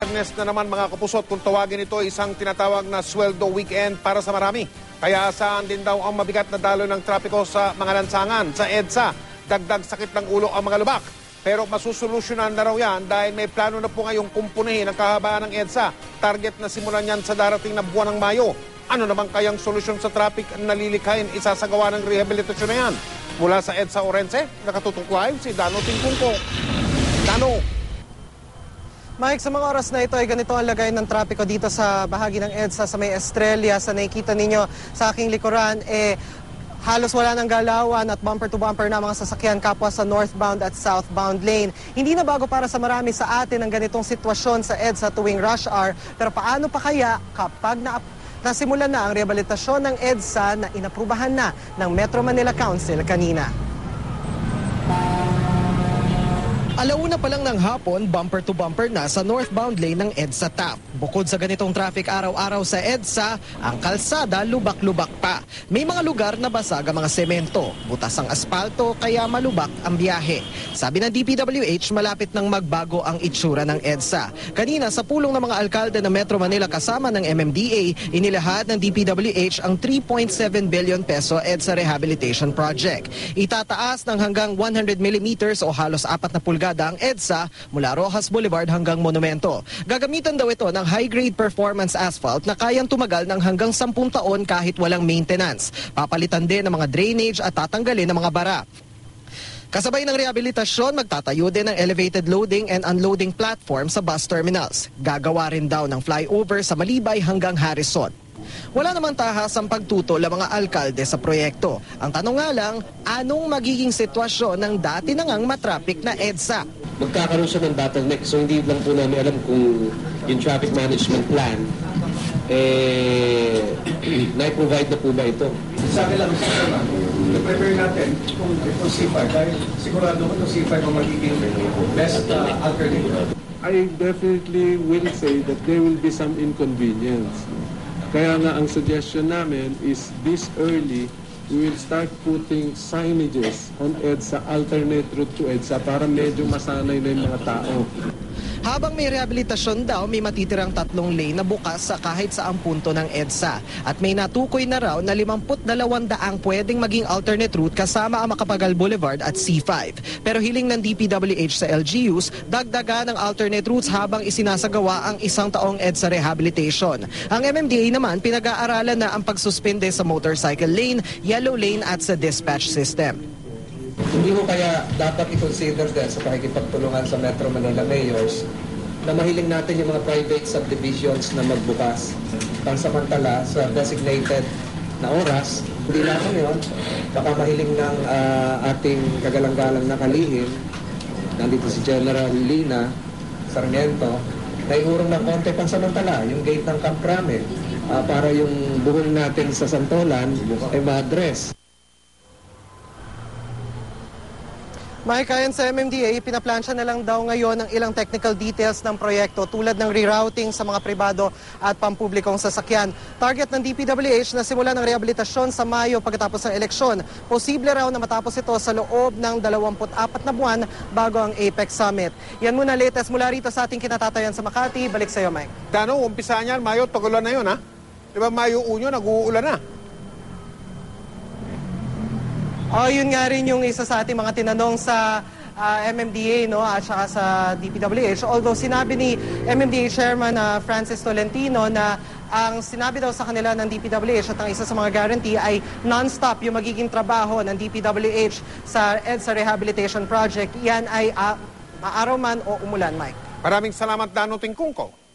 Biyernes na naman mga kapusot, kung tawagin ito isang tinatawag na sweldo weekend para sa marami. Kaya asahan din daw ang mabigat na daloy ng trapiko sa mga lansangan. Sa EDSA, dagdag sakit ng ulo ang mga lubak. Pero masusolusyonan na raw yan dahil may plano na po ngayong kumpunihin ang kahabaan ng EDSA. Target na simulan yan sa darating na buwan ng Mayo. Ano naman kayang solusyon sa traffic na lilikhain isasagawa ng rehabilitasyon na yan? Mula sa EDSA Orense, nakatutok live si Dano Tingkungko. Dano! Mike, sa mga oras na ito ay ganito ang lagay ng trapiko dito sa bahagi ng EDSA sa may Estrella. Sa nakikita ninyo sa aking likuran, halos wala ng galawan at bumper-to-bumper na mga sasakyan kapwa sa northbound at southbound lane. Hindi na bago para sa marami sa atin ang ganitong sitwasyon sa EDSA tuwing rush hour. Pero paano pa kaya kapag nasimulan na ang rehabilitasyon ng EDSA na inaprubahan na ng Metro Manila Council kanina? Alauna pa lang ng hapon, bumper-to-bumper na sa northbound lane ng EDSA TAP. Bukod sa ganitong traffic araw-araw sa EDSA, ang kalsada lubak-lubak pa. May mga lugar na basag ang mga semento, butas ang aspalto kaya malubak ang biyahe. Sabi ng DPWH, malapit nang magbago ang itsura ng EDSA. Kanina sa pulong ng mga alkalde ng Metro Manila kasama ng MMDA, inilahad ng DPWH ang 3.7 billion peso EDSA Rehabilitation Project. Itataas ng hanggang 100 millimeters o halos 4 na pulgada ang EDSA mula Rojas Boulevard hanggang Monumento. Gagamitan daw ito ng high-grade performance asphalt na kayang tumagal ng hanggang 10 taon kahit walang maintenance. Papalitan din ng mga drainage at tatanggalin ng mga bara. Kasabay ng rehabilitasyon, magtatayo din ng elevated loading and unloading platform sa bus terminals. Gagawa rin daw ng flyover sa Malibay hanggang Harrison. Wala namang tahas ang pagtutol ang mga alkalde sa proyekto. Ang tanong nga lang, anong magiging sitwasyon ng dati na ngang matraffic na EDSA? Magkakaroon siya ng bottleneck, so hindi lang po namin alam kung yung traffic management plan, na-provide na po ba ito? Sa akin lang, na-prepare natin kung itong C5, dahil sigurado ko itong C5 ang magiging best alternative. I definitely will say that there will be some inconvenience. Kaya nga ang suggestion namin is this early, we will start putting signages on EDSA, alternate route to EDSA para medyo masanay na yung mga tao. Habang may rehabilitasyon daw, may matitirang 3 lane na bukas sa kahit saang punto ng EDSA. At may natukoy na raw na 52 daang pwedeng maging alternate route kasama ang Macapagal Boulevard at C5. Pero hiling ng DPWH sa LGUs, dagdagan ng alternate routes habang isinasagawa ang 1 taong EDSA rehabilitation. Ang MMDA naman, pinag-aaralan na ang pagsuspende sa motorcycle lane, yellow lane at sa dispatch system. Hindi mo kaya dapat i-consider din sa pakikipagtulungan sa Metro Manila Mayors na mahiling natin yung mga private subdivisions na magbukas pansamantala sa designated na oras. Hindi lang yun, baka mahiling ng ating kagalang-galang na kalihim, nandito si General Lina Sarmiento, na iurong ng konti pansamantala yung gate ng Camp Crame para yung buhol natin sa Santolan ay ma-address. Mike, ayon sa MMDA, pinaplansya na lang daw ngayon ang ilang technical details ng proyekto tulad ng rerouting sa mga pribado at pampublikong sasakyan. Target ng DPWH na simulan ng rehabilitasyon sa Mayo pagkatapos ng eleksyon. Posible raw na matapos ito sa loob ng 24 na buwan bago ang APEC Summit. Yan muna latest mula rito sa ating kinatatayuan sa Makati. Balik sa iyo, Mike. Dano, umpisa niyan, Mayo, tagulan na yun, ha? Diba Mayo unyo, nag-uulan na? Yun nga rin yung isa sa ating mga tinanong sa MMDA at saka sa DPWH. Although sinabi ni MMDA Chairman Francis Tolentino na ang sinabi daw sa kanila ng DPWH at ang isa sa mga guarantee ay non-stop yung magiging trabaho ng DPWH sa EDSA Rehabilitation Project. Yan ay maaraw man o umulan, Mike. Maraming salamat, Dano Tingkungko.